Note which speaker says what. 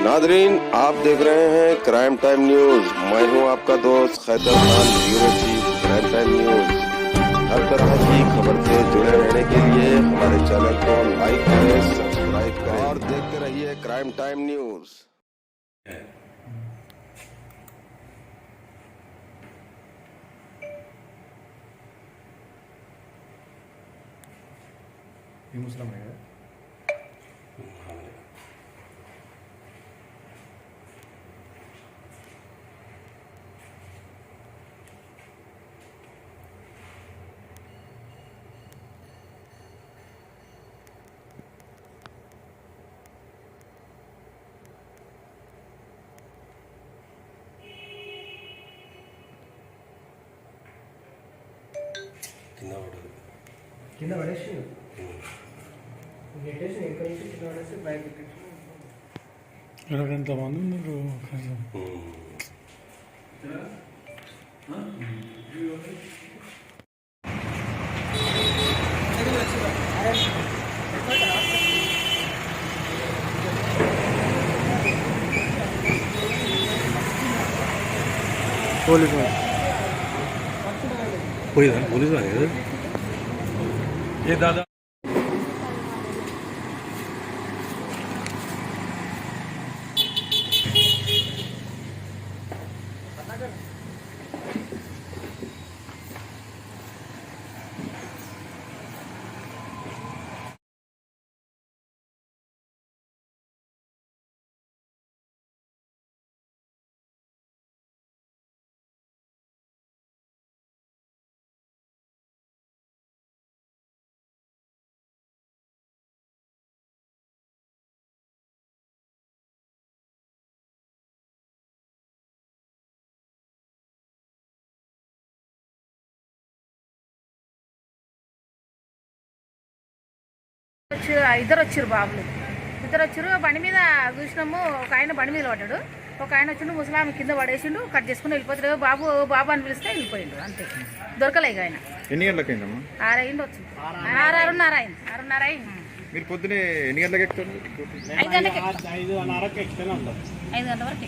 Speaker 1: Nadreen, आप देख रहे हैं क्राइम टाइम न्यूज। मैं हूं आपका दोस्त Khaitar Khan, bureau chief crime time news. हर तरह की खबर से जुड़े रहने के लिए हमारे चैनल को लाइक करें, सब्सक्राइब करें और देखते रहिए क्राइम टाइम न्यूज।
Speaker 2: मुस्लिम है కింద పడేసి నెట్టేసి ఎక్కడి నుంచి కింద పడేసి బయట పెట్టేసి ఎంతమంది ఉన్నారు పోలీసు పోయిదా పోలీసు కదా ये दादा
Speaker 3: ఇద్దరు వచ్చారు బాబులు, ఇద్దరు వచ్చారు. బండి మీద చూసినాము. ఒక ఆయన బండి మీద పడ్డాడు, ఒక ఆయన వచ్చిండు ముసలామి కింద పడేసిండు, కట్ చేసుకుని వెళ్ళిపోతాడు. బాబు బాబు అని పిలిస్తే వెళ్ళిపోయిండు, అంతే. దొరకలే ఇక ఆయన.
Speaker 2: ఎన్ని గంటలకైందమ్మా?
Speaker 3: 6 అయింది, వచ్చింది 6:30 అయింది. 6:30 అయింది.
Speaker 2: మీరు పొద్దునే ఎన్ని గంటలకు ఎక్కుతారు?
Speaker 3: 5 గంటలకి 5 గంటల వరకు.